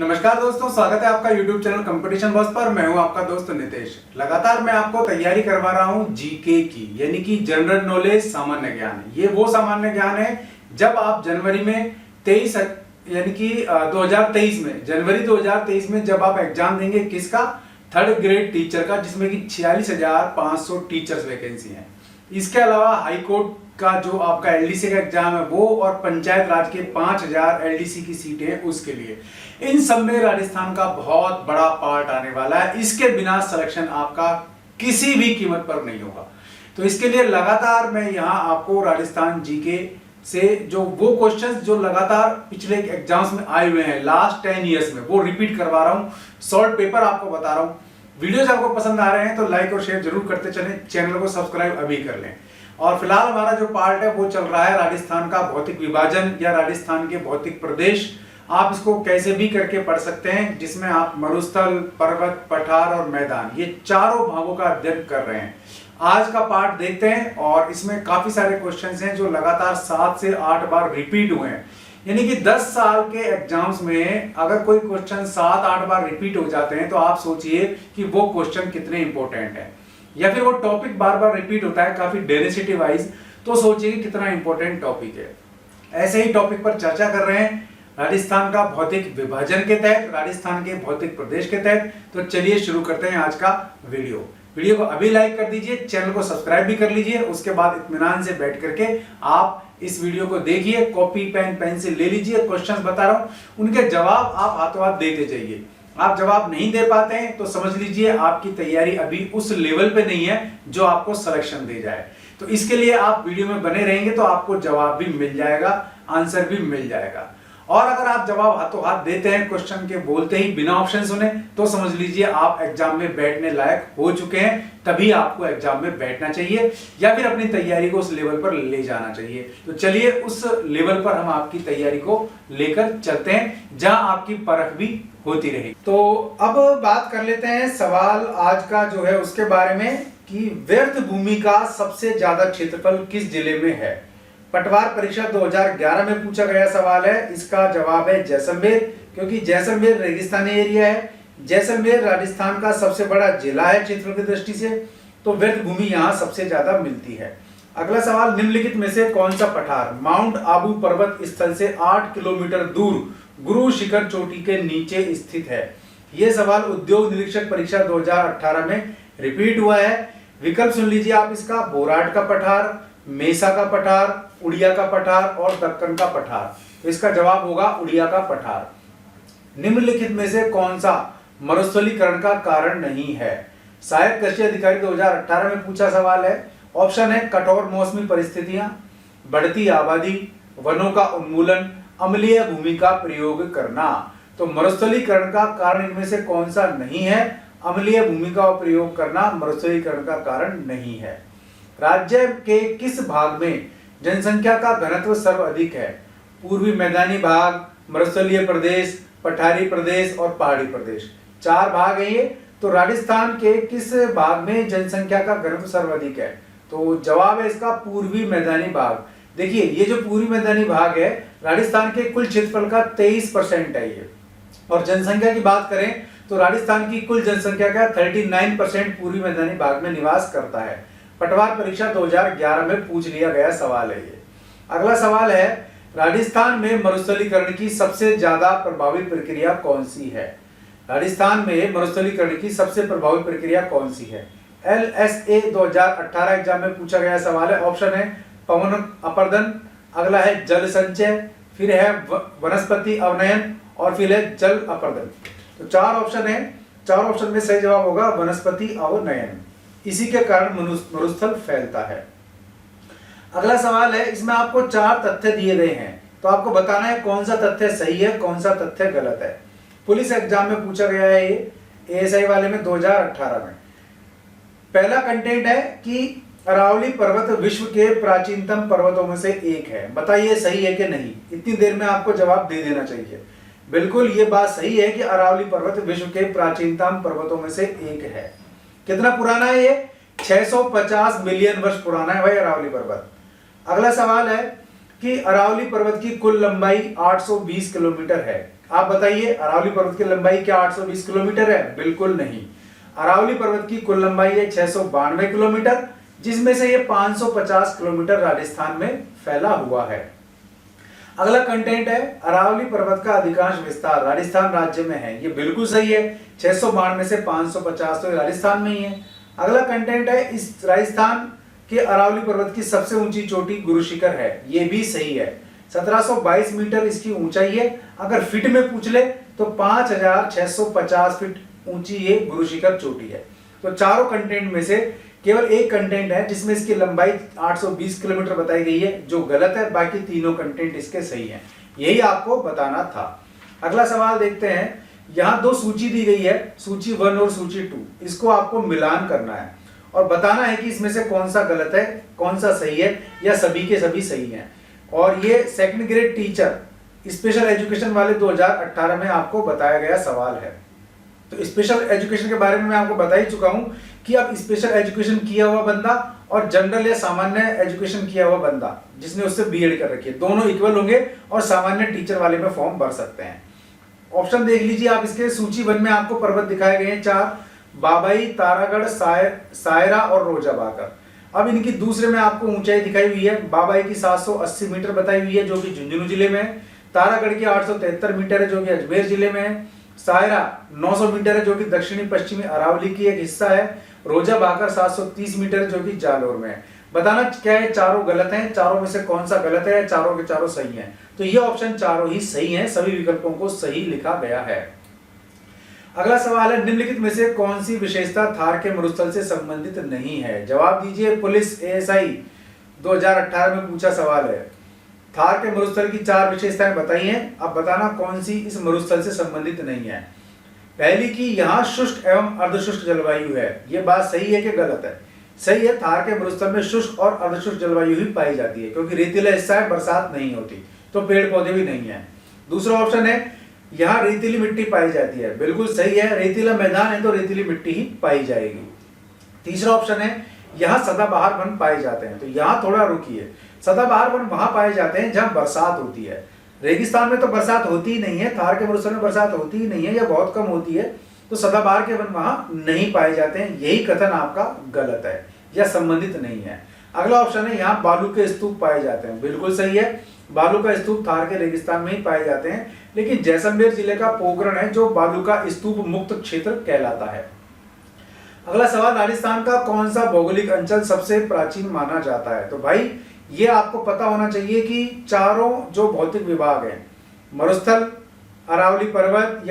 नमस्कार दोस्तों, स्वागत है आपका YouTube चैनल कंपटीशन बॉस पर। मैं हूं आपका दोस्त नितेश। लगातार मैं आपको तैयारी करवा रहा हूं जीके की, यानी कि जनरल नॉलेज, सामान्य ज्ञान। ये वो सामान्य ज्ञान है जब आप जनवरी में 23 यानी कि 2023 में जनवरी 2023 में जब आप एग्जाम देंगे किसका, थर्ड ग्रेड टीचर का, जिसमें कि 46,500 टीचर्स वैकेंसी है। इसके अलावा हाई कोर्ट का जो आपका एलडीसी का एग्जाम है वो, और पंचायत राज के 5,000 एलडीसी की सीटें हैं उसके लिए। इन सब में राजस्थान का बहुत बड़ा पार्ट आने वाला है। इसके बिना सिलेक्शन आपका किसी भी कीमत पर नहीं होगा। तो इसके लिए लगातार मैं यहां आपको राजस्थान जीके से जो वो क्वेश्चंस जो लगातार पिछले एग्जाम्स में आए हुए हैं लास्ट 10 ईयर्स में, वो रिपीट करवा रहा हूं। शॉर्ट पेपर आपको बता रहा हूं। वीडियोस आपको पसंद आ रहे हैं तो लाइक और शेयर जरूर करते चलें। चैनल को सब्सक्राइब अभी कर लें। और फिलहाल हमारा जो पार्ट है वो चल रहा है राजस्थान का भौतिक विभाजन या राजस्थान के भौतिक प्रदेश। आप इसको कैसे भी करके पढ़ सकते हैं, जिसमें आप मरुस्थल, पर्वत, पठार और मैदान, ये चारों भागों का अध्ययन कर रहे हैं। आज का पार्ट देखते हैं और इसमें काफी सारे क्वेश्चंस हैं जो लगातार 7 से 8 बार रिपीट हुए हैं। यानी कि 10 साल के एग्जाम्स में अगर कोई क्वेश्चन 7-8 बार रिपीट हो जाते हैं तो आप सोचिए कि वो क्वेश्चन कितने इंपॉर्टेंट है। या फिर वो टॉपिक बार बार रिपीट होता है काफी डेंसिटी वाइज, तो सोचिए कितना इंपॉर्टेंट टॉपिक है। ऐसे ही टॉपिक पर चर्चा कर रहे हैं राजस्थान का भौतिक विभाजन के तहत, राजस्थान के भौतिक प्रदेश के तहत। तो चलिए शुरू करते हैं आज का वीडियो को अभी लाइक कर दीजिए, चैनल को सब्सक्राइब भी कर लीजिए। उसके बाद इत्मीनान से बैठ करके आप इस वीडियो को देखिए, कॉपी पेन पेंसिल ले लीजिए। क्वेश्चंस बता रहा हूं, उनके जवाब आप हाथों हाथ देते जाइए। आप जवाब नहीं दे पाते हैं तो समझ लीजिए आपकी तैयारी अभी उस लेवल पे नहीं है जो आपको सिलेक्शन दे जाए। तो इसके लिए आप वीडियो में बने रहेंगे तो आपको जवाब भी मिल जाएगा, आंसर भी मिल जाएगा। और अगर आप जवाब हाथों हाथ देते हैं क्वेश्चन के बोलते ही बिना ऑप्शन सुने, तो समझ लीजिए आप एग्जाम में बैठने लायक हो चुके हैं। तभी आपको एग्जाम में बैठना चाहिए या फिर अपनी तैयारी को उस लेवल पर ले जाना चाहिए। तो चलिए उस लेवल पर हम आपकी तैयारी को लेकर चलते हैं जहां आपकी परख भी होती रही। तो अब बात कर लेते हैं सवाल आज का जो है उसके बारे में कि व्यर्थ भूमि का सबसे ज्यादा क्षेत्रफल किस जिले में है। पटवार परीक्षा 2011 में पूछा गया सवाल है। इसका जवाब है जैसलमेर, क्योंकि जैसलमेर रेगिस्तानी एरिया है। जैसलमेर राजस्थान का सबसे बड़ा जिला है क्षेत्र की दृष्टि से, तो व्यर्थ भूमि यहाँ सबसे ज्यादा मिलती है। अगला सवाल, निम्नलिखित में से कौन सा पठार माउंट आबू पर्वत स्थल से 8 किलोमीटर दूर गुरु शिखर चोटी के नीचे स्थित है। यह सवाल उद्योग निरीक्षक परीक्षा 2018 में रिपीट हुआ है। विकल्प सुन लीजिए आप इसका, बोराट का पठार, मेसा का पठार, उड़िया का पठार और दक्कन का पठार। तो इसका जवाब होगा उड़िया का पठार। निम्नलिखित में से कौन सा मरुस्थलीकरण का कारण नहीं है। सहायक कृषि अधिकारी 2018 में पूछा सवाल है। ऑप्शन है कठोर मौसमी परिस्थितियां, बढ़ती आबादी, वनों का उन्मूलन, अम्लीय भूमि का प्रयोग करना। तो मरुस्थलीकरण का कारण इनमें से कौन सा नहीं है। अम्लीय भूमि का प्रयोग करना मरुस्थलीकरण का कारण नहीं है। राज्य के किस भाग में जनसंख्या का घनत्व सर्वाधिक है। पूर्वी मैदानी भाग, मरुस्थलीय प्रदेश, पठारी प्रदेश और पहाड़ी प्रदेश। 4 भाग है ये। तो राजस्थान के किस भाग में जनसंख्या का घनत्व सर्वाधिक है। तो जवाब है इसका पूर्वी मैदानी भाग। देखिए ये जो पूर्वी मैदानी भाग है राजस्थान के कुल क्षेत्रफल का 23% है ये। और जनसंख्या की बात करें तो राजस्थान की कुल जनसंख्या का 39% पूर्वी मैदानी भाग में निवास करता है। पटवार परीक्षा 2011 में पूछ लिया गया सवाल है ये। अगला सवाल है, राजस्थान में मरुस्थलीकरण की सबसे ज्यादा प्रभावी प्रक्रिया कौन सी है। राजस्थान में मरुस्थलीकरण की सबसे प्रभावी प्रक्रिया कौन सी है। LSA 2018 एग्जाम में पूछा गया सवाल है। ऑप्शन है पवन अपर्दन, अगला है जल संचय, फिर है वनस्पति अवनयन और फिर है जल अपर्दन। तो 4 ऑप्शन है। 4 ऑप्शन में सही जवाब होगा वनस्पति अवनयन। इसी के कारण मरुस्थल फैलता है। अगला सवाल है, इसमें आपको 4 तथ्य दिए गए हैं, तो आपको बताना है कौन सा तथ्य सही है, कौन सा तथ्य गलत है। पुलिस एग्जाम में पूछा गया है ये, ASI वाले में 2018 में। पहला कंटेंट है कि अरावली पर्वत विश्व के प्राचीनतम पर्वतों में से एक है। बताइए सही है कि नहीं। इतनी देर में आपको जवाब दे देना चाहिए। बिल्कुल ये बात सही है कि अरावली पर्वत विश्व के प्राचीनतम पर्वतों में से एक है। कितना पुराना है ये, 650 मिलियन वर्ष पुराना है भाई अरावली पर्वत। अगला सवाल है कि अरावली पर्वत की कुल लंबाई 820 किलोमीटर है। आप बताइए, अरावली पर्वत की लंबाई क्या 820 किलोमीटर है? बिल्कुल नहीं। अरावली पर्वत की कुल लंबाई है 692 किलोमीटर, जिसमें से ये 550 किलोमीटर राजस्थान में फैला हुआ है। अगला कंटेंट है, अरावली पर्वत का अधिकांश विस्तार राजस्थान राज्य में है। ये बिल्कुल सही है, 692 से 550 तो राजस्थान में ही है। अगला कंटेंट है, इस राजस्थान के अरावली पर्वत की सबसे ऊंची चोटी गुरु शिखर है। ये भी सही है, 1722 मीटर इसकी ऊंचाई है। अगर फीट में पूछ ले तो 5650 फीट ऊंची ये गुरु शिखर चोटी है। तो चारों कंटेंट में से केवल एक कंटेंट है जिसमें इसकी लंबाई 820 किलोमीटर बताई गई है, जो गलत है। बाकी तीनों कंटेंट इसके सही हैं। यही आपको बताना था। अगला सवाल देखते हैं। यहाँ दो सूची दी गई है, सूची 1 और सूची 2। इसको आपको मिलान करना है और बताना है कि इसमें से कौन सा गलत है, कौन सा सही है, या सभी के सभी सही हैं। और ये second grade teacher special education वाले 2018 में आपको बताया गया सवाल है। तो स्पेशल एजुकेशन के बारे में मैं आपको बता ही चुका हूं कि अब स्पेशल एजुकेशन किया हुआ बंदा और जनरल या सामान्य एजुकेशन किया हुआ बंदा जिसने उससे बीएड कर रखी है, दोनों इक्वल होंगे और सामान्य टीचर वाले में फॉर्म भर सकते हैं। ऑप्शन देख लीजिए आप। इसके सूची 1 में आपको पर्वत दिखाए गए हैं 4, बाबाई, तारागढ़, सायरा और रोजा बाकर। अब इनकी दूसरे में आपको ऊंचाई दिखाई हुई है। बाबाई की 780 मीटर बताई हुई है, जो कि झुंझुनू जिले में है। तारागढ़ की 873 मीटर है, जो कि अजमेर जिले में है। सायरा 900 मीटर है, जो कि दक्षिणी पश्चिमी अरावली की एक हिस्सा है। रोजा बाकर 730 मीटर है, जो कि जालोर में है। बताना क्या है, चारों गलत हैं, चारों में से कौन सा गलत है, चारों के चारों सही हैं। तो ये ऑप्शन चारों ही सही हैं, सभी विकल्पों को सही लिखा गया है। अगला सवाल है, निम्नलिखित में से कौन सी विशेषता थार के मरुस्थल से संबंधित नहीं है? जवाब दीजिए। पुलिस एएसआई 2018 में पूछा सवाल है। थार के मरुस्थल की 4 विशेषताएं बताई हैं। अब बताना कौन सी इस मरुस्थल से संबंधित नहीं है। पहली की यहाँ शुष्क एवं अर्धशुष्क जलवायु है। ये बात सही है कि गलत है? सही है, थार के मरुस्थल में शुष्क और अर्धशुष्क जलवायु ही पाई जाती है, क्योंकि रेतीला हिस्सा है, बरसात नहीं होती, तो पेड़ पौधे भी नहीं है। दूसरा ऑप्शन है, यहाँ रेतीली मिट्टी पाई जाती है। बिल्कुल सही है, रेतीला मैदान है तो रेतीली मिट्टी ही पाई जाएगी। तीसरा ऑप्शन है, यहाँ सदाबहार वन पाए जाते हैं। तो यहाँ थोड़ा रुकिए, सदाबहार वन वहां पाए जाते हैं जहां बरसात होती है। रेगिस्तान में तो बरसात होती ही नहीं है, थार के मरुस्थल में बरसात होती ही नहीं है या बहुत कम होती है, तो सदाबहार के वन वहां नहीं पाए जाते हैं। यही कथन आपका गलत है या संबंधित नहीं है। अगला ऑप्शन है, यहाँ बालू के स्तूप पाए जाते हैं। बिल्कुल सही है, बालू का स्तूप थार के रेगिस्तान में ही पाए जाते हैं, लेकिन जैसलमेर जिले का पोखरण है जो बालू का स्तूप मुक्त क्षेत्र कहलाता है। अगला सवाल, राजस्थान का कौन सा भौगोलिक अंचल सबसे प्राचीन माना जाता है? तो भाई ये आपको पता होना चाहिए कि चारों जो भौतिक विभाग हैं, मरुस्थल, अरावली पर्वत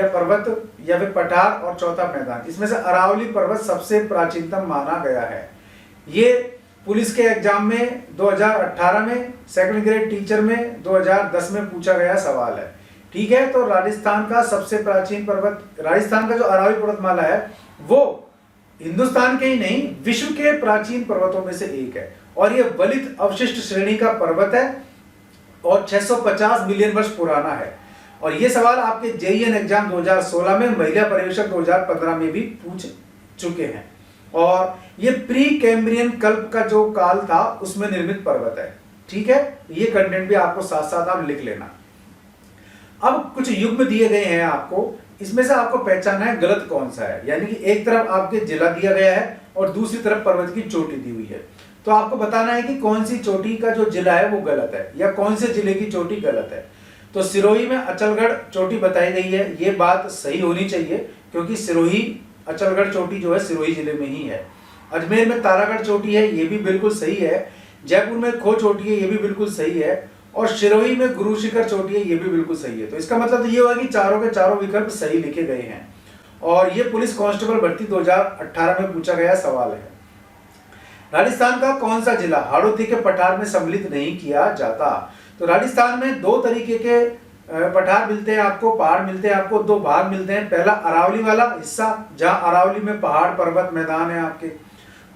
या फिर पठार और चौथा मैदान, इसमें से अरावली पर्वत सबसे प्राचीनतम माना गया है। ये पुलिस के एग्जाम में 2018 में, सेकंड ग्रेड टीचर में 2010 में पूछा गया सवाल है। ठीक है, तो राजस्थान का सबसे प्राचीन पर्वत, राजस्थान का जो अरावली पर्वतमाला है वो हिंदुस्तान के ही नहीं विश्व के प्राचीन पर्वतों में से एक है, और यह वलित अवशिष्ट श्रेणी का पर्वत है और 650 मिलियन वर्ष पुराना है। और यह सवाल आपके जेईएन एग्जाम 2016 में, महिला पर्यवेक्षक 2015 में भी पूछ चुके हैं। और ये प्री कैम्ब्रियन कल्प का जो काल था उसमें निर्मित पर्वत है। ठीक है, ये कंटेंट भी आपको साथ साथ आप लिख लेना। अब कुछ युग्म दिए गए हैं आपको, इसमें से आपको पहचानना है गलत कौन सा है। यानी कि एक तरफ आपके जिला दिया गया है और दूसरी तरफ पर्वत की चोटी दी हुई है, तो आपको बताना है कि कौन सी चोटी का जो जिला है वो गलत है या कौन से जिले की चोटी गलत है। तो सिरोही में अचलगढ़ चोटी बताई गई है, ये बात सही होनी चाहिए, क्योंकि सिरोही अचलगढ़ चोटी जो है सिरोही जिले में ही है। अजमेर में तारागढ़ चोटी है, ये भी बिल्कुल सही है। जयपुर में खो चोटी है, ये भी बिल्कुल सही है। और सिरोही में गुरु शिखर चोटी है, ये भी बिल्कुल सही है। तो इसका मतलब ये हुआ कि चारों के चारों विकल्प सही लिखे गए हैं। और ये पुलिस कांस्टेबल भर्ती 2018 में पूछा गया सवाल है। राजस्थान का कौन सा जिला हाड़ौती के पठार में सम्मिलित नहीं किया जाता? तो राजस्थान में 2 तरीके के पठार मिलते हैं आपको, पहाड़ मिलते हैं आपको, 2 भाग मिलते हैं। पहला अरावली वाला हिस्सा, जहां अरावली में पहाड़ पर्वत मैदान है आपके।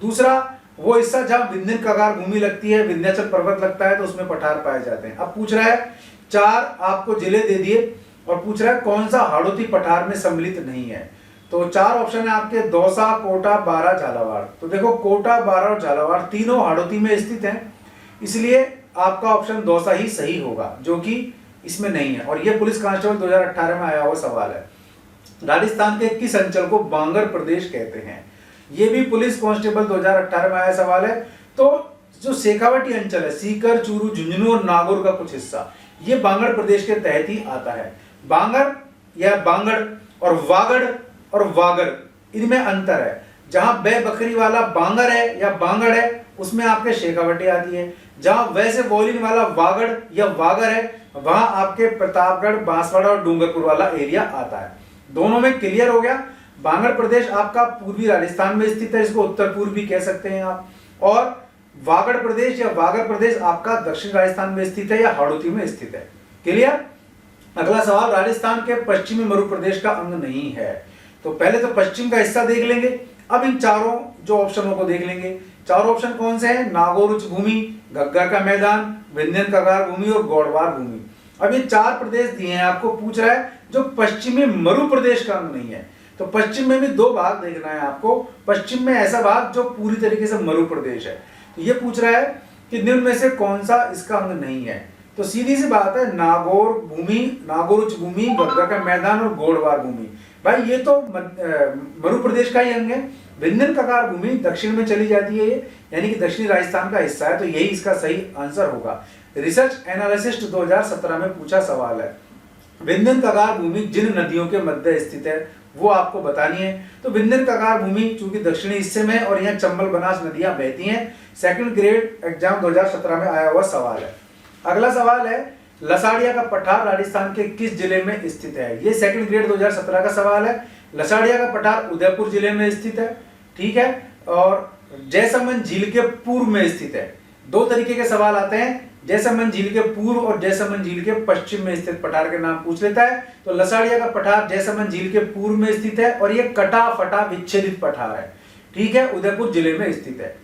दूसरा वो हिस्सा जहां विंध्य कगार भूमि लगती है, विंध्याचल पर्वत लगता है, तो उसमें पठार पाए जाते हैं। अब पूछ रहा है 4 आपको जिले दे दिए और पूछ रहा है कौन सा हाड़ौती पठार में सम्मिलित नहीं है। तो 4 ऑप्शन है आपके, दौसा, कोटा, बारा, झालावाड़। तो देखो कोटा, बारा और झालावाड़ तीनों हाड़ौती में स्थित हैं, इसलिए आपका ऑप्शन दौसा ही सही होगा, जो कि इसमें नहीं है। और ये पुलिस कांस्टेबल 2018 में आया हुआ सवाल है। राजस्थान के किस अंचल को बांगर प्रदेश कहते हैं? ये भी पुलिस कांस्टेबल 2018 में आया सवाल है। तो जो शेखावटी अंचल है, सीकर, चूरू, झुंझुनू और नागौर का कुछ हिस्सा, ये बांगड़ प्रदेश के तहत ही आता है। बांगर या बांगड़ और वागड़ इनमें अंतर है। जहां बे बकरी वाला बांगर है या बांगड़ है, उसमें आपके शेखावटी आती है। जहां वैसे बोलिन वाला वागड़ या वागर है, वहां आपके प्रतापगढ़, बांसवाड़ा और डूंगरपुर वाला एरिया आता है। दोनों में क्लियर हो गया। बांगड़ प्रदेश आपका पूर्वी राजस्थान में स्थित है, इसको उत्तर पूर्वी कह सकते हैं आप। और वागड़ प्रदेश या वागर प्रदेश आपका दक्षिण राजस्थान में स्थित है या हाड़ौती में स्थित है। क्लियर। अगला सवाल, राजस्थान के पश्चिमी मरु प्रदेश का अंग नहीं है। तो पहले तो पश्चिम का हिस्सा देख लेंगे, अब इन चारों जो ऑप्शनों को देख लेंगे। चारों ऑप्शन कौन से हैं? नागौर उच्च भूमि, घग्गर का मैदान, विंध्यन कगार भूमि और गौड़वार भूमि। अब ये 4 प्रदेश दिए हैं, आपको पूछ रहा है जो पश्चिमी मरु प्रदेश का अंग नहीं है। तो पश्चिम में भी 2 भाग देखना है आपको। पश्चिम में ऐसा भाग जो पूरी तरीके से मरु प्रदेश है। तो ये पूछ रहा है कि निम्न में से कौन सा इसका अंग नहीं है। तो सीधी सी बात है, नागौर भूमि, नागौर उच्च भूमि, घग्गर का मैदान और गौड़वार भूमि। भाई ये तो मरु प्रदेश का ही अंग है। विंध्यन कगार भूमि दक्षिण में चली जाती है, यानी कि दक्षिणी राजस्थान का हिस्सा है। तो यही इसका सही आंसर होगा। रिसर्च एनालिसिस्ट 2017 में पूछा सवाल है, विंध्यन कगार भूमि जिन नदियों के मध्य स्थित है वो आपको बतानी है। तो विंध्यन कगार भूमि चूंकि दक्षिणी हिस्से में और यहाँ चंबल बनास नदियां बहती हैं। सेकंड ग्रेड एग्जाम 2017 में आया हुआ सवाल है। अगला सवाल है, लसाड़िया का पठार राजस्थान के किस जिले में स्थित है? ये सेकंड ग्रेड 2017 का सवाल है। लसाड़िया का पठार उदयपुर जिले में स्थित है, ठीक है, और जैसमंद झील के पूर्व में स्थित है। 2 तरीके के सवाल आते हैं, जैसमंद झील के पूर्व और जैसमंद झील के पश्चिम में स्थित पठार के नाम पूछ लेता है। तो लसाड़िया का पठार जैसमंद झील के पूर्व में स्थित है और यह कटा फटा विच्छेदित पठार है, ठीक है, उदयपुर जिले में स्थित है।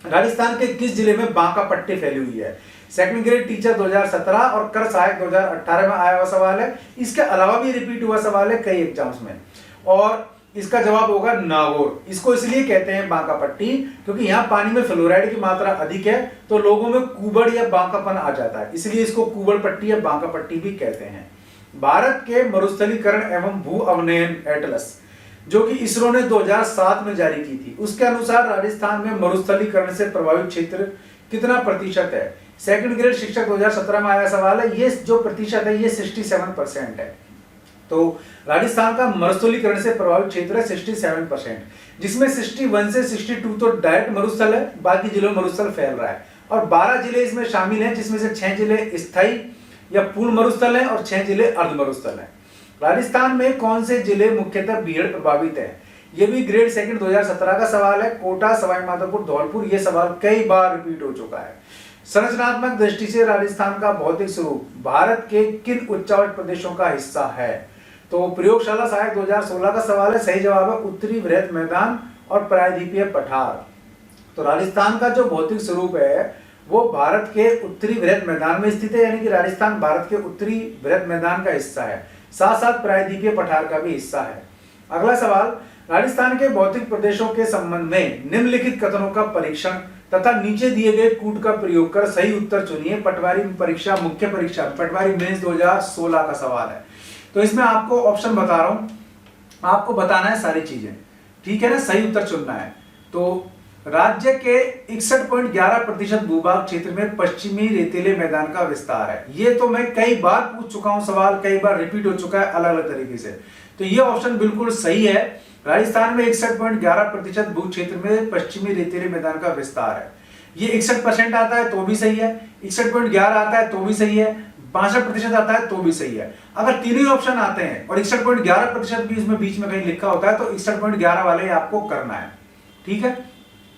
राजस्थान के किस जिले में बांका पट्टी फैली हुई है? सेकंड ग्रेड टीचर 2017 और कर सहायक 2018 में आया हुआ सवाल है। इसके अलावा भी रिपीट हुआ सवाल है कई एग्जाम्स में, और इसका जवाब होगा नागौर। इसको इसलिए कहते हैं बांका पट्टी क्योंकि यहाँ पानी में फ्लोराइड की मात्रा अधिक है, तो लोगों में कुबड़ या बांकापन आ जाता है, इसलिए इसको कुबड़ पट्टी या बांका पट्टी भी कहते हैं। भारत के मरुस्थलीकरण एवं भू अवनयन एटलस जो कि इसरो ने 2007 में जारी की थी, उसके अनुसार राजस्थान में मरुस्थलीकरण से प्रभावित क्षेत्र कितना प्रतिशत है? सेकंड ग्रेड शिक्षक 2017 में आया सवाल है। ये जो प्रतिशत है ये 67% है। तो राजस्थान का मरुस्थलीकरण से प्रभावित क्षेत्र है 67%, जिसमें 61 से 62 तो डायरेक्ट मरुस्थल है, बाकी जिलों में मरुस्थल फैल रहा है। और 12 जिले इसमें शामिल हैं, जिसमें से 6 जिले स्थायी या पूर्ण मरुस्थल हैं और 6 जिले अर्ध मरुस्थल हैं। राजस्थान में कौन से जिले मुख्यतः बीहड़ प्रभावित है? ये भी ग्रेड सेकंड 2017 का सवाल है। कोटा, सवाई माधोपुर, धौलपुर, ये सवाल कई बार रिपीट हो चुका है। संरचनात्मक दृष्टि से राजस्थान का भौतिक स्वरूप भारत के किन उच्चावच प्रदेशों का हिस्सा है? तो प्रयोगशाला सहायक 2016 का सवाल है। सही जवाब है उत्तरी वृहत मैदान और प्रायद्वीपीय पठार। तो राजस्थान का जो भौतिक स्वरूप है वो भारत के उत्तरी वृहत मैदान में स्थित है, यानी कि राजस्थान भारत के उत्तरी वृहत मैदान का हिस्सा है, साथ साथ प्रायद्वीपीय पठार का भी हिस्सा है। अगला सवाल, राजस्थान के भौतिक प्रदेशों के संबंध में निम्नलिखित कथनों का परीक्षण तथा नीचे दिए गए कूट का प्रयोग कर सही उत्तर चुनिए। पटवारी परीक्षा, मुख्य परीक्षा, पटवारी मेंस 2016 का सवाल है। तो इसमें आपको ऑप्शन बता रहा हूं, आपको बताना है सारी चीजें, ठीक है ना, सही उत्तर चुनना है। तो राज्य के 61.11% भूभाग क्षेत्र में पश्चिमी रेतीले मैदान का विस्तार है। ये तो मैं कई बार पूछ चुका हूं सवाल, कई बार रिपीट हो चुका है अलग अलग तरीके से। तो ये ऑप्शन बिल्कुल सही है। राजस्थान में 61.11% भू क्षेत्र में पश्चिमी रेतीले मैदान का विस्तार है। ये 61% आता है तो भी सही है, 61.11 आता है तो भी सही है, 62% आता है तो भी सही है। अगर तीनों ही ऑप्शन आते हैं और 61.11% भी इसमें बीच में कहीं लिखा होता है तो 61.11 वाले आपको करना है, ठीक है।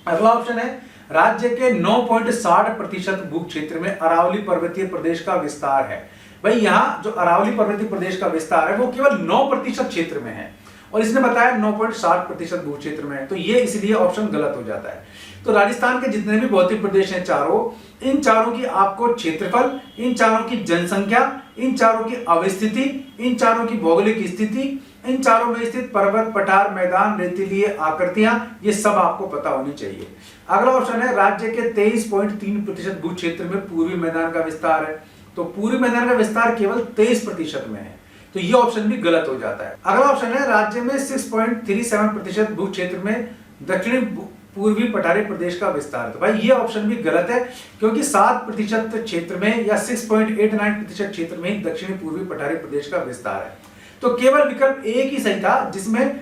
अगला ऑप्शन है, राज्य के 9.60% भू क्षेत्र में अरावली पर्वतीय प्रदेश का विस्तार है। भाई यहाँ जो अरावली पर्वतीय प्रदेश का विस्तार है वो केवल 9% क्षेत्र में है और इसने बताया 9.60% भू क्षेत्र में है, तो ये इसलिए ऑप्शन गलत हो जाता है। तो राजस्थान के जितने भी भौतिक प्रदेश हैं चारों, इन चारों की आपको क्षेत्रफल, इन चारों की जनसंख्या, इन चारों की अवस्थिति, इन चारों की भौगोलिक स्थिति, इन चारों में स्थित पर्वत, पठार, मैदान, रेतीलीय आकृतियां, ये सब आपको पता होनी चाहिए। अगला ऑप्शन है, राज्य के 23.3% भू क्षेत्र में पूर्वी मैदान का विस्तार है। तो पूर्वी मैदान का विस्तार केवल 23% में है, तो ये ऑप्शन भी गलत हो जाता है। अगला ऑप्शन है राज्य में 6.37% भू क्षेत्र में दक्षिणी पूर्वी पठारी प्रदेश का विस्तार। तो भाई ये ऑप्शन भी गलत है, क्योंकि 7% क्षेत्र में या 6.89% क्षेत्र में ही दक्षिणी पूर्वी पठारी प्रदेश का विस्तार है। तो केवल विकल्प एक ही सही था, जिसमें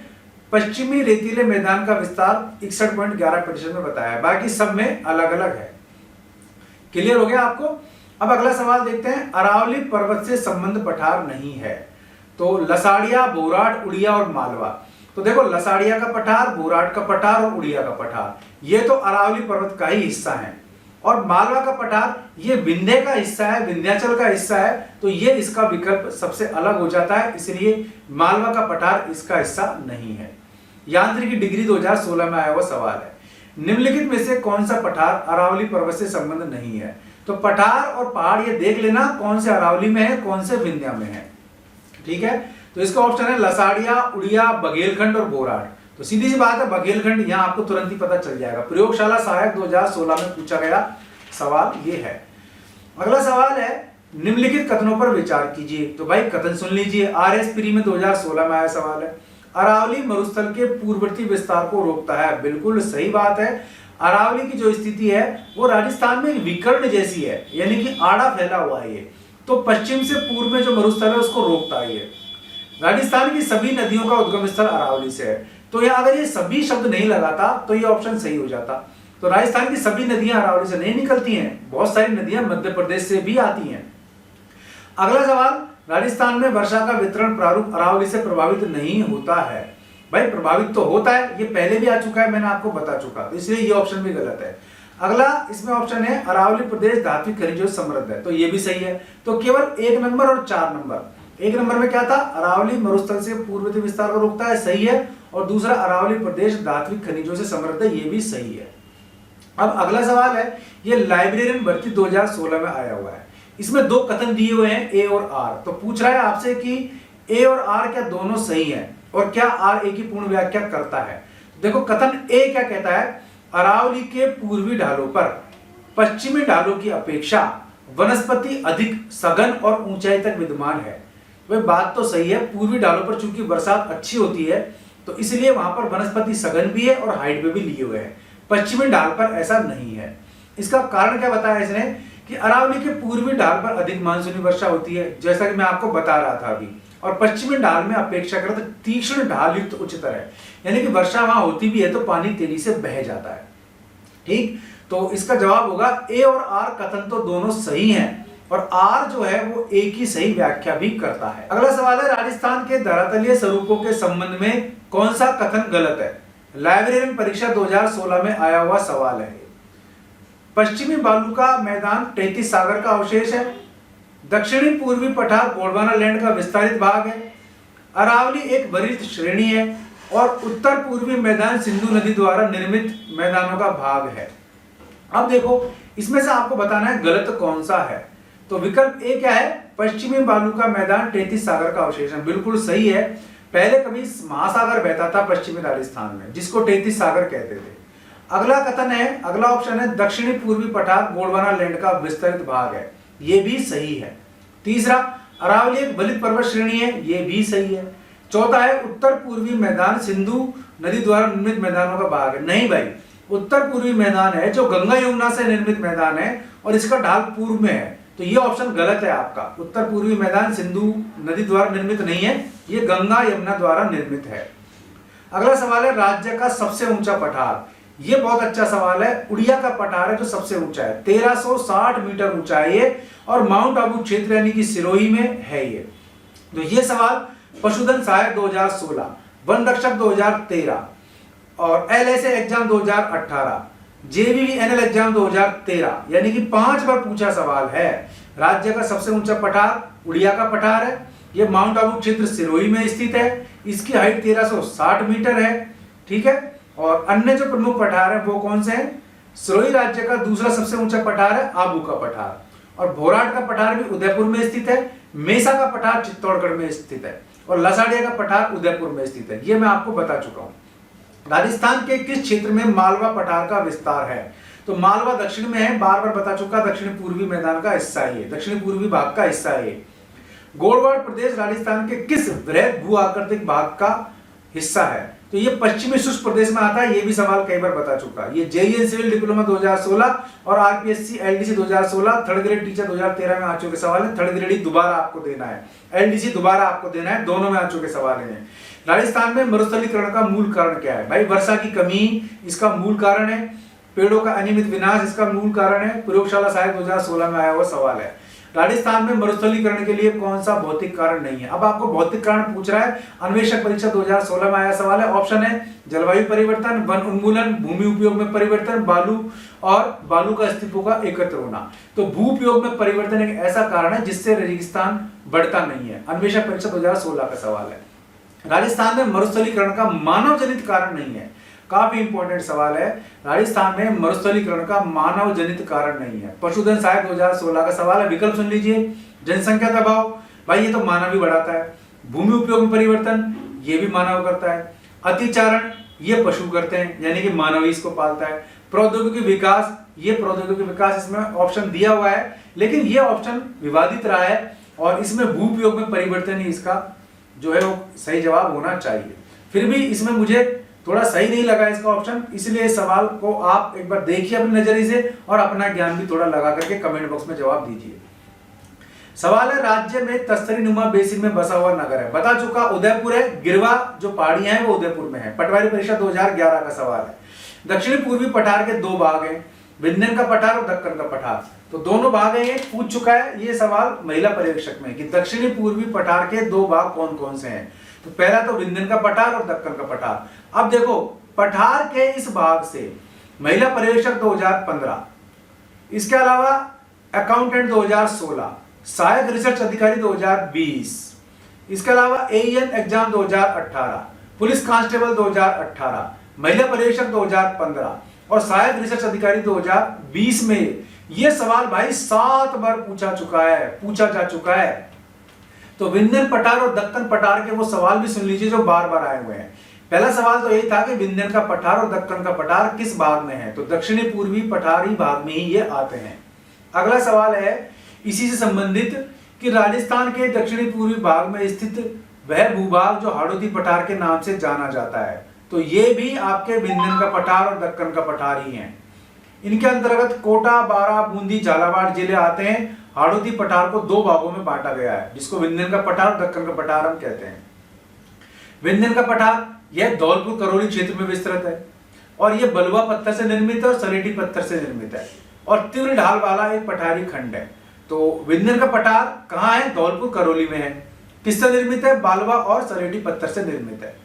पश्चिमी रेतीले मैदान का विस्तार 61.11% में बताया है, बाकी सब में अलग अलग है। क्लियर हो गया आपको? अब अगला सवाल देखते हैं। अरावली पर्वत से संबंध पठार नहीं है, तो लसाड़िया, बोराट, उड़िया और मालवा। तो देखो, लसाड़िया का पठार, बोराट का पठार और उड़िया का पठार ये तो अरावली पर्वत का ही हिस्सा है, और मालवा का पठार ये विंध्य का हिस्सा है, विंध्याचल का हिस्सा है, तो ये इसका विकल्प सबसे अलग हो जाता है, इसलिए मालवा का पठार इसका हिस्सा नहीं है। यांत्रिकी डिग्री 2016 में आया हुआ सवाल है, निम्नलिखित में से कौन सा पठार अरावली पर्वत से संबंध नहीं है? तो पठार और पहाड़ ये देख लेना कौन से अरावली में है, कौन से विंध्या में है। ठीक है, तो इसका ऑप्शन है लसाड़िया, उड़िया, बघेलखंड और बोराट। तो सीधी सी बात है, बघेलखंड यहां आपको तुरंत ही पता चल जाएगा, प्रयोगशाला सहायक 2016 में पूछा गया सवाल ये है। अगला सवाल है, निम्नलिखित कथनों पर विचार कीजिए। तो भाई कथन सुन लीजिए, आरएस प्री में 2016 में आया सवाल है, अरावली मरुस्थल के पूर्ववर्ती विस्तार को रोकता है। बिल्कुल सही बात है, अरावली की जो स्थिति है वो राजस्थान में विकर्ण जैसी है, यानी कि आड़ा फैला हुआ है ये, तो पश्चिम से पूर्व में जो मरुस्थल है उसको रोकता है ये। राजस्थान की सभी नदियों का उद्गम स्थल अरावली से है, तो यहाँ अगर ये सभी शब्द नहीं लगाता तो ये ऑप्शन सही हो जाता। तो राजस्थान की सभी नदियां अरावली से नहीं निकलती हैं, बहुत सारी नदियां मध्य प्रदेश से भी आती हैं। अगला सवाल, राजस्थान में वर्षा का वितरण प्रारूप अरावली से प्रभावित नहीं होता है। भाई प्रभावित तो होता है, ये पहले भी आ चुका है, मैंने आपको बता चुका, तो इसलिए ये ऑप्शन भी गलत है। अगला इसमें ऑप्शन है अरावली प्रदेश धात्विक खनिजों से समृद्ध है, तो ये भी सही है। तो केवल 1 नंबर और 4 नंबर, 1 नंबर में क्या था, अरावली मरुस्थल से पूर्ववर्ती विस्तार को रोकता है, सही है, और दूसरा अरावली प्रदेश धात्विक खनिजों से समृद्ध है, ये भी सही है। अब अगला सवाल है, ये लाइब्रेरियन भर्ती 2016 में आया हुआ है, इसमें 2 कथन दिए हुए हैं, ए और आर। तो पूछ रहा है आपसे कि ए और आर क्या दोनों सही हैं, और क्या आर ए की पूर्ण व्याख्या करता है। देखो कथन ए क्या कहता है, अरावली के पूर्वी ढालों पर पश्चिमी ढालों की अपेक्षा वनस्पति अधिक सघन और ऊंचाई तक विद्यमान है। वह बात तो सही है, पूर्वी ढालों पर चूंकि बरसात अच्छी होती है तो इसलिए वहां पर वनस्पति सघन भी है और हाइट पे भी लिए हुए हैं, पश्चिमी ढाल पर ऐसा नहीं है। इसका कारण क्या बताया इसने कि अरावली के पूर्वी ढाल पर अधिक मानसूनी वर्षा होती है, जैसा कि मैं आपको बता रहा था अभी, और पश्चिमी ढाल में अपेक्षाकृत तीक्ष्ण ढाल युक्त उच्चतर है, यानी कि वर्षा वहां होती भी है तो पानी तेजी से बह जाता है। ठीक, तो इसका जवाब होगा ए और आर कथन तो दोनों सही हैं, और आर जो है वो ए की सही व्याख्या भी करता है। अगला सवाल है, राजस्थान के धरातलीय स्वरूपों के संबंध में कौन सा कथन गलत है। लाइब्रेरियन परीक्षा 2016 में आया हुआ सवाल है। पश्चिमी बालू का मैदान 33 सागर का अवशेष है, दक्षिणी पूर्वी पठार गोंडवाना लैंड का विस्तारित भाग है, अरावली एक वरिष्ठ श्रेणी है, और उत्तर पूर्वी मैदान सिंधु नदी द्वारा निर्मित मैदानों का भाग है। अब देखो इसमें से आपको बताना है गलत कौन सा है। तो विकल्प ए क्या है, पश्चिमी बालू का मैदान 33 सागर का अवशेष है, बिल्कुल सही है। पहले कभी महासागर बहता था पश्चिमी राजस्थान में, जिसको 33 सागर कहते थे। अगला कथन है, अगला ऑप्शन है दक्षिणी पूर्वी पठार गोंडवाना लैंड का विस्तृत भाग है, ये भी सही है। तीसरा, अरावली एक बलित पर्वत श्रेणी है, ये भी सही है। चौथा है उत्तर पूर्वी मैदान सिंधु नदी द्वारा निर्मित मैदानों का भाग है। नहीं भाई, उत्तर पूर्वी मैदान है जो गंगा यमुना से निर्मित मैदान है, और इसका ढाल पूर्व में है, तो ये ऑप्शन गलत है आपका। उत्तर पूर्वी मैदान सिंधु नदी द्वारा निर्मित नहीं है, ये गंगा यमुना द्वारा निर्मित है। अगला सवाल है, राज्य का सबसे ऊंचा पठार। ये बहुत अच्छा सवाल है। उड़िया का पठार है जो सबसे ऊंचा है, 1360 मीटर ऊंचा है ये, और माउंट आबू क्षेत्र यानी कि सिरोही में है ये। तो ये सवाल पशुधन सहायक 2016, वन रक्षक 2013 और एलएसए एग्जाम 2018, जेवीवीएनएल एग्जाम 2013, यानी कि 5 बार पूछा सवाल है। राज्य का सबसे ऊंचा पठार उड़िया का पठार है, ये माउंट आबू क्षेत्र सिरोही में स्थित है, इसकी हाइट 1360 मीटर है। ठीक है, और अन्य जो प्रमुख पठार है वो कौन से हैं, सिरोही राज्य का दूसरा सबसे ऊंचा पठार है आबू का पठार, और भोराट का पठार भी उदयपुर में स्थित है, मेसा का पठार चित्तौड़गढ़ में स्थित है, और लसाड़िया का पठार उदयपुर में स्थित है। ये मैं आपको बता चुका हूं। राजस्थान के किस क्षेत्र में मालवा पठार का विस्तार है। तो मालवा दक्षिण में है, बार बार बता चुका, दक्षिण पूर्वी मैदान का हिस्सा है, दक्षिण पूर्वी भाग का हिस्सा है। गोरवाड़ प्रदेश राजस्थान के किस वृहद भू आकृतिक भाग का हिस्सा है? तो ये पश्चिमी शुष्क प्रदेश में आता है, ये भी सवाल कई बार बता चुका। ये जेईई सिविल डिप्लोमा 2016 और RPSC LDC 2016 third grade teacher 2013 में आ चुके सवाल है। थर्ड ग्रेड ही दोबारा आपको देना है, एलडीसी दोबारा आपको देना है, दोनों में आ चुके सवाल हैं। राजस्थान में मरुस्थलीकरण का मूल कारण क्या है? भाई वर्षा की कमी इसका मूल कारण है, पेड़ों का अनियमित विनाश इसका मूल कारण है। प्रयोगशाला शायद 2016 में आया हुआ सवाल है। राजस्थान में मरुस्थलीकरण के लिए कौन सा भौतिक कारण नहीं है? अब आपको भौतिक कारण पूछ रहा है, अन्वेषक परीक्षा 2016 में आया सवाल है। ऑप्शन है जलवायु परिवर्तन, वन उन्मूलन, भूमि उपयोग में परिवर्तन, बालू का स्तूपों का एकत्र होना। तो भू उपयोग में परिवर्तन एक ऐसा कारण है जिससे रेगिस्तान बढ़ता नहीं है। अन्वेषक परीक्षा 2016 का सवाल है। राजस्थान में मरुस्थलीकरण का मानव जनित कारण नहीं है, काफी इंपॉर्टेंट सवाल है। राजस्थान में मरुस्थलीकरण का मानव जनित कारण नहीं है। पशुधन शायद 2016 का सवाल है। विकल्प सुन लीजिए, जनसंख्या दबाव, भाई ये तो मानव ही बढ़ाता है। भूमि उपयोग में परिवर्तन, ये भी मानव करता है। अतिचारण, ये पशु करते हैं, यानी कि मानव ही इसको पालता है। प्रौद्योगिकी विकास, ये प्रौद्योगिकी विकास इसमें ऑप्शन दिया हुआ है, लेकिन ये ऑप्शन विवादित रहा है और इसमें भू उपयोग में परिवर्तन ही इसका जो है वो सही जवाब होना चाहिए। फिर भी इसमें मुझे थोड़ा सही नहीं लगा इसका ऑप्शन, इसलिए इस सवाल को आप एक बार देखिए अपने नजरिए से और अपना ज्ञान भी थोड़ा लगा करके कमेंट बॉक्स में जवाब दीजिए। सवाल है, राज्य में तस्तरी नुमा बेसिन में बसा हुआ नगर है। बता चुका, उदयपुर है। गिरवा जो पहाड़ियां हैं वो उदयपुर में है। पटवारी परीक्षा 2011 का सवाल है। दक्षिणी पूर्वी पठार के दो भाग हैं, विंध्यन का पठार और दक्कन का पठार। तो दोनों भाग हैं, ये पूछ चुका है ये सवाल महिला पर्यवेक्षक में कि दक्षिणी पूर्वी पठार के दो भाग कौन कौन से हैं। तो पहला तो विंध्यन का पठार और दक्कन का पठार। अब देखो, पठार के इस भाग से महिला पर्यवेक्षक 2015, इसके अलावा अकाउंटेंट 2016, सहायक रिसर्च अधिकारी 2020, इसके अलावा एईएन एग्जाम 2018, पुलिस कांस्टेबल 2018, महिला पर्यवेक्षक 2015 और सहायक रिसर्च अधिकारी 2020 में ये सवाल भाई 7 बार पूछा जा चुका है। तो विंध्यन पठार और दक्कन पठार के वो सवाल भी सुन लीजिए जो बार बार आए हुए हैं। पहला सवाल तो यही था कि विंध्यन का पठार और दक्कन का पठार किस भाग में है? तो दक्षिणी पूर्वी पठारी भाग में ही ये आते हैं। अगला सवाल है इसी से संबंधित कि राजस्थान के दक्षिणी पूर्वी भाग में स्थित वह भूभाग जो हाड़ौती पठार के नाम से जाना जाता है। तो ये भी आपके विंध्यन का पठार और दक्कन का पठार ही है। इनके अंतर्गत कोटा, बारां, बूंदी, झालावाड़ जिले आते हैं। हाड़ौती पठार को दो भागों में बांटा गया है, जिसको विंध्यन का पठार, दक्कन का पठार हम कहते हैं। विंध्यन का पठार यह धौलपुर करौली क्षेत्र में विस्तृत है और यह बलुआ पत्थर से निर्मित है और सलेटी पत्थर से निर्मित है और तीव्र ढाल वाला एक पठारी खंड है। तो विंध्यन का पठार कहाँ है? धौलपुर करौली में है। किससे निर्मित है? बालवा और सलेटी पत्थर से निर्मित है।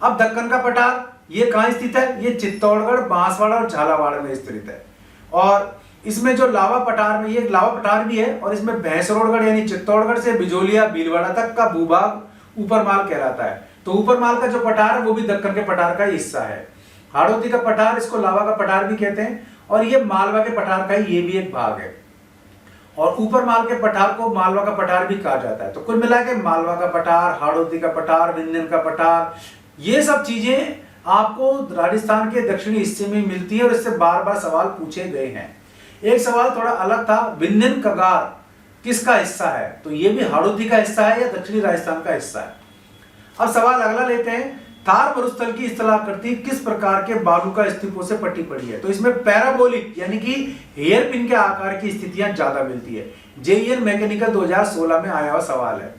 अब दक्कन का पठार ये कहाँ स्थित है? ये चित्तौड़गढ़, बांसवाड़ा और झालावाड़ में स्थित है। और इसमें जो लावा पठार में, ये लावा पठार भी है और इसमें भैंसरोड़गढ़ यानी चित्तौड़गढ़ से बिजोलिया, भीलवाड़ा तक का भूभाग ऊपरमाल कहलाता है। तो ऊपरमाल का जो पठार है वो भी दक्कन के पठार का हिस्सा है। हाड़ौती का पठार, इसको लावा का पठार भी कहते हैं और ये मालवा के पठार का ये भी एक भाग है और ऊपरमाल के पठार को मालवा का पठार भी कहा जाता है। तो कुल मिला के मालवा का पठार, हाड़ौती का पठार, विंध्यन का पठार, ये सब चीजें आपको राजस्थान के दक्षिणी हिस्से में मिलती है और इससे बार बार सवाल पूछे गए हैं। एक सवाल थोड़ा अलग था, विंध्यन कगार किसका हिस्सा है? तो ये भी हाड़ौती का हिस्सा है या दक्षिणी राजस्थान का हिस्सा है? अब सवाल अगला लेते हैं, थार मरुस्थल की स्थलाकृति किस प्रकार के बालू का स्तूपों से पट्टी पड़ी है? तो इसमें पैराबोलिक यानी कि हेयर पिन के आकार की स्थितियां ज्यादा मिलती है। जेईई मैकेनिकल 2016 में आया हुआ सवाल है।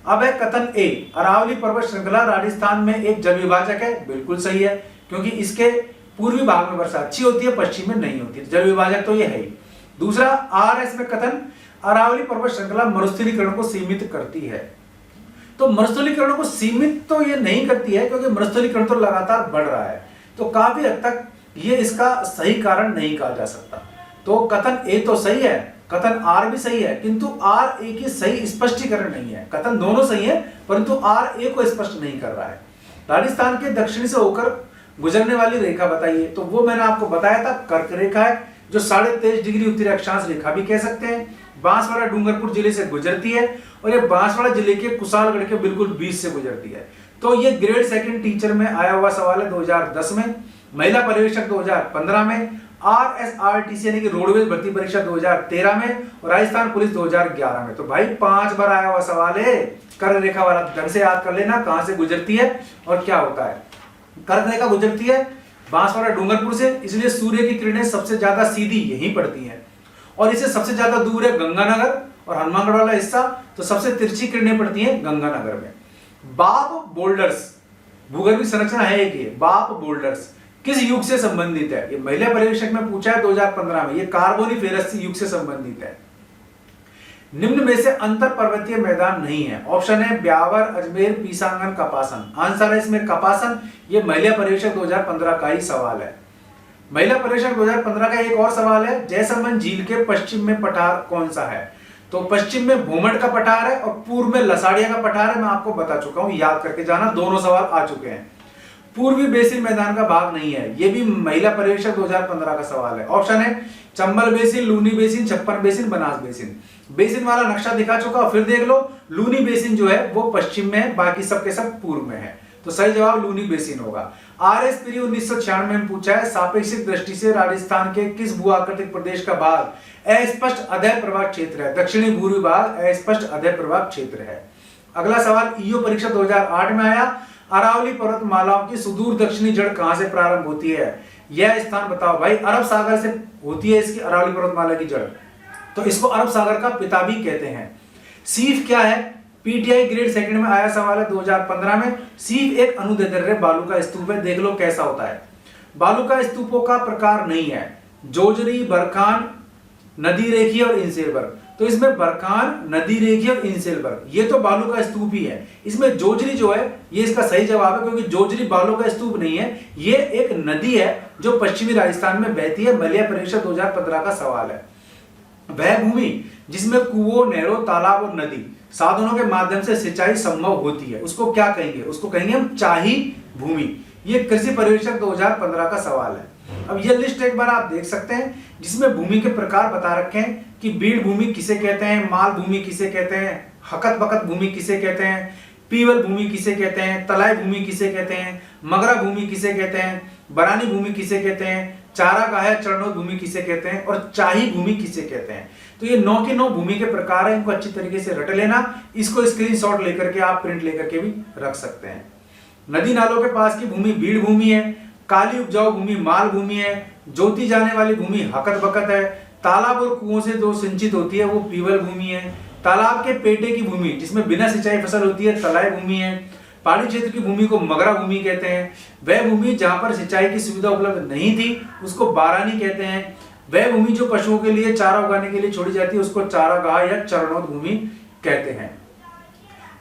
अब है कथन ए, अरावली पर्वत श्रृंखला राजस्थान में एक जल विभाजक है। बिल्कुल सही है, क्योंकि इसके पूर्वी भाग में वर्षा अच्छी होती है, पश्चिम में नहीं होती। जल विभाजक तो ये है ही। दूसरा आरएस में कथन, अरावली पर्वत श्रृंखला मरुस्थलीकरण को सीमित करती है। तो मरुस्थलीकरण को सीमित तो ये नहीं करती है, क्योंकि मरुस्थलीकरण तो लगातार बढ़ रहा है। तो काफी हद तक ये इसका सही कारण नहीं कहा जा सकता। तो कथन ए तो सही है, कथन आर भी सही है, किंतु आर ए की सही स्पष्टीकरण नहीं है। कथन दोनों सही है, परंतु आर ए को स्पष्ट नहीं कर रहा है। राजस्थान के दक्षिण से होकर गुजरने वाली रेखा बताइए। तो वो मैंने आपको बताया था, कर्क रेखा है, जो 23.5 डिग्री उत्तरी अक्षांश रेखा भी कह सकते हैं। बांसवाड़ा डूंगरपुर जिले से गुजरती है और ये बांसवाड़ा जिले के कुशालगढ़ के बिल्कुल बीच से गुजरती है। तो ये ग्रेड सेकंड टीचर में आया हुआ सवाल है 2010 में, महिला पर्यवेक्षक 2015 में, RSRTC यानी कि रोडवेज भर्ती परीक्षा 2013 में और राजस्थान पुलिस 2011 में। तो भाई 5 बार आया हुआ सवाल है। कर्क रेखा वाला ढंग से याद कर लेना, कहां से गुजरती है और क्या होता है। कर्क रेखा गुजरती है बांसवाड़ा डूंगरपुर से, इसलिए सूर्य की किरणें सबसे ज्यादा सीधी यहीं पड़ती हैं और इसे सबसे ज्यादा दूर है गंगानगर और हनुमानगढ़ वाला हिस्सा, तो सबसे तिरछी किरणें पड़ती हैं गंगानगर में। बाप बोल्डर्स भूगर्भीय संरचना है एक, ये बाप बोल्डर्स किस युग से संबंधित है? ये महिला पर्यवेक्षक में पूछा है 2015 में। ये कार्बोनिफेरस युग से संबंधित है। निम्न में से अंतर पर्वतीय मैदान नहीं है। ऑप्शन है ब्यावर, अजमेर, पीसांगन, कपासन। आंसर है इसमें कपासन। ये महिला पर्यवेक्षक 2015 का ही सवाल है। महिला पर्यवेक्षक 2015 का एक और सवाल है, जैसलमेर झील के पश्चिम में पठार कौन सा है? तो पश्चिम में भूमंड का पठार है और पूर्व में लसाड़िया का पठार है। मैं आपको बता चुका हूं, याद करके जाना, दोनों सवाल आ चुके हैं। पूर्वी बेसिन मैदान का भाग नहीं है, यह भी महिला पर्यवेक्षक 2015 का सवाल है। ऑप्शन है चंबल बेसिन, लूनी बेसिन, छप्पन बेसिन, बनास बेसिन। बेसिन वाला नक्शा दिखा चुका, फिर देख लो। लूनी बेसिन जो है वो पश्चिम में है, बाकी सबके सब पूर्व में है, तो सही जवाब लूनी बेसिन होगा। RS प्री 1996 में पूछा है, सापेक्षिक दृष्टि से राजस्थान के किस भू आकृतिक प्रदेश का भाग अस्पष्ट अधः प्रवाह क्षेत्र है? दक्षिणी भूरी भाग अस्पष्ट अधः प्रवाह क्षेत्र है। अगला सवाल ईओ परीक्षा 2008 में आया, अरावली पर्वतमालाओं की सुदूर दक्षिणी जड़ कहां से प्रारंभ होती है? यह स्थान बताओ भाई। अरब सागर से होती है इसकी अरावली पर्वतमाला की जड़, तो इसको अरब सागर का पिता भी कहते हैं। सीफ क्या है? पीटीआई ग्रेड सेकंड में आया सवाल है 2015 में। सीफ एक अनुदैर्ध्य बालू का स्तूप है, देख लो कैसा होता है। बालू का स्तूपों का प्रकार नहीं है, जोजरी, बरखान, नदी रेखी और इंसेलबर्ग। तो इसमें बरखान, नदी रेखी और इंसेलबर्ग ये तो बालू का स्तूप ही है। इसमें जोजरी जो है ये इसका सही जवाब है, क्योंकि जोजरी बालू का स्तूप नहीं है, ये एक नदी है जो पश्चिमी राजस्थान में बहती है। महिला पर्यवेक्षक 2015 का सवाल है। वह भूमि जिसमें कुओं, नहरों, तालाब और नदी साधनों के माध्यम से सिंचाई संभव होती है, उसको क्या कहेंगे? उसको कहेंगे हम चाही भूमि। ये कृषि पर्यवेक्षक 2015 का सवाल है। अब ये लिस्ट एक बार आप देख सकते हैं, जिसमें भूमि के प्रकार बता रखे हैं कि बीड़ भूमि किसे कहते हैं, माल भूमि किसे कहते हैं, हकत बकत भूमि किसे कहते हैं, पीवल भूमि किसे कहते हैं, तलाई भूमि किसे कहते हैं, मगरा भूमि किसे कहते हैं, बरानी भूमि किसे कहते हैं, चारागाह चरणों भूमि किसे कहते हैं और चाही भूमि किसे कहते हैं। तो ये 9 के 9 भूमि के प्रकार है, इनको अच्छी तरीके से रट लेना। इसको स्क्रीनशॉट लेकर के आप प्रिंट लेकर के भी रख सकते हैं। नदी नालों के पास की भूमि बीड़ भूमि है, काली उपजाऊ भूमि माल भूमि है, जोती जाने वाली भूमि हकत बकत है, तालाब और कुओं से जो सिंचित होती है वो पीवल भूमि है, तालाब के पेटे की भूमि जिसमें बिना सिंचाई फसल होती है तलाई भूमि है, पहाड़ी क्षेत्र की भूमि को मगरा भूमि कहते हैं, वह भूमि जहां पर सिंचाई की सुविधा उपलब्ध नहीं थी उसको बारानी कहते हैं, वह भूमि जो पशुओं के लिए चारा उगाने के लिए छोड़ी जाती है उसको चारागाह या चरणोद भूमि कहते हैं।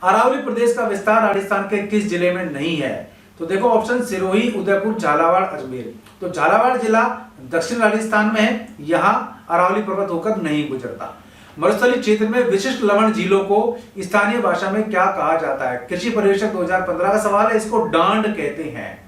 अरावली प्रदेश का विस्तार राजस्थान के किस जिले में नहीं है? तो देखो ऑप्शन सिरोही, उदयपुर, झालावाड़, अजमेर। तो झालावाड़ जिला दक्षिण राजस्थान में है, यहाँ अरावली पर्वत होकर नहीं गुजरता। मरुस्थलीय क्षेत्र में विशिष्ट लवण झीलों को स्थानीय भाषा में क्या कहा जाता है? कृषि पर्यवेक्षक 2015 का सवाल है, इसको डांड कहते हैं।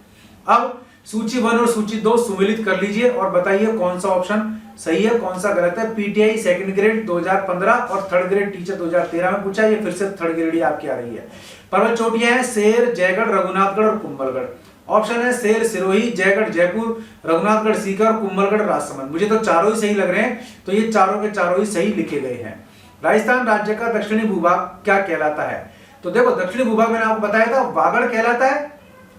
अब सूची 1 और सूची 2 सुमेलित कर लीजिए और बताइए कौन सा ऑप्शन सही है, कौन सा गलत है। पीटीआई सेकंड ग्रेड 2015 और थर्ड ग्रेड टीचर 2013 में पूछा, ये फिर से थर्ड ग्रेड ही आपकी आ रही है। पर्वत चोटियां हैं शेर, जयगढ़, रघुनाथगढ़ और कुंभलगढ़। ऑप्शन है शेर सिरोही, जयगढ़ जयपुर, रघुनाथगढ़ सीकर, कुंभलगढ़ राजसमंद। मुझे तो चारों ही सही लग रहे हैं, तो ये चारों के चारों ही सही लिखे गए हैं। राजस्थान राज्य का दक्षिणी भूभाग क्या कहलाता है? तो देखो दक्षिणी भूभाग मैंने आपको बताया था वागड़ कहलाता है,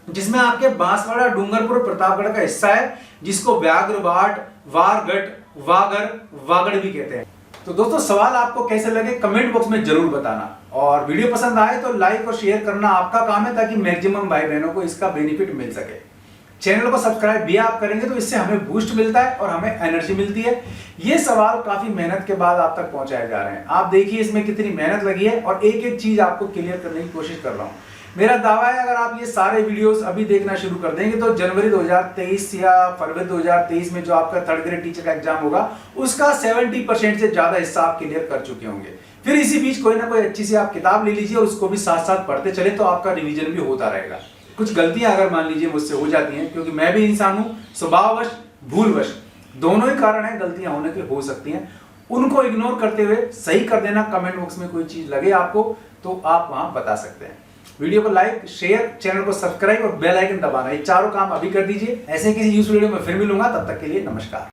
जिसमें आपके बांसवाड़ा, डूंगरपुर, प्रतापगढ़ का हिस्सा है, जिसको व्याघ्रवाट, वारगढ़, वागर, वागड़ भी कहते हैं। तो दोस्तों सवाल आपको कैसे लगे कमेंट बॉक्स में जरूर बताना, और वीडियो पसंद आए तो लाइक और शेयर करना आपका काम है, ताकि मैक्सिमम भाई बहनों को इसका बेनिफिट मिल सके। चैनल को सब्सक्राइब भी आप करेंगे तो इससे हमें बूस्ट मिलता है और हमें एनर्जी मिलती है। ये सवाल काफी मेहनत के बाद आप तक पहुंचाए जा रहे हैं। आप देखिए इसमें कितनी मेहनत लगी है और एक एक चीज आपको क्लियर करने की कोशिश कर रहा हूं। मेरा दावा है अगर आप ये सारे वीडियोस अभी देखना शुरू कर देंगे तो जनवरी 2023 या फरवरी 2023 में जो आपका थर्ड ग्रेड टीचर का एग्जाम होगा उसका 70% से ज्यादा हिस्सा आप क्लियर कर चुके होंगे। फिर इसी बीच कोई ना कोई अच्छी सी आप किताब ले लीजिए और उसको भी साथ साथ पढ़ते चले तो आपका रिवीजन भी होता रहेगा। कुछ गलतियां अगर मान लीजिए मुझसे हो जाती हैं, क्योंकि मैं भी इंसान हूं, स्वभाववश भूलवश दोनों ही कारण है, गलतियां होने की हो सकती हैं, उनको इग्नोर करते हुए सही कर देना। कमेंट बॉक्स में कोई चीज लगे आपको तो आप वहां बता सकते हैं। वीडियो को लाइक, शेयर, चैनल को सब्सक्राइब और बेल आइकन दबाना, ये चारों काम अभी कर दीजिए। ऐसे किसी यूजफुल वीडियो में फिर मिलूंगा, तब तक के लिए नमस्कार।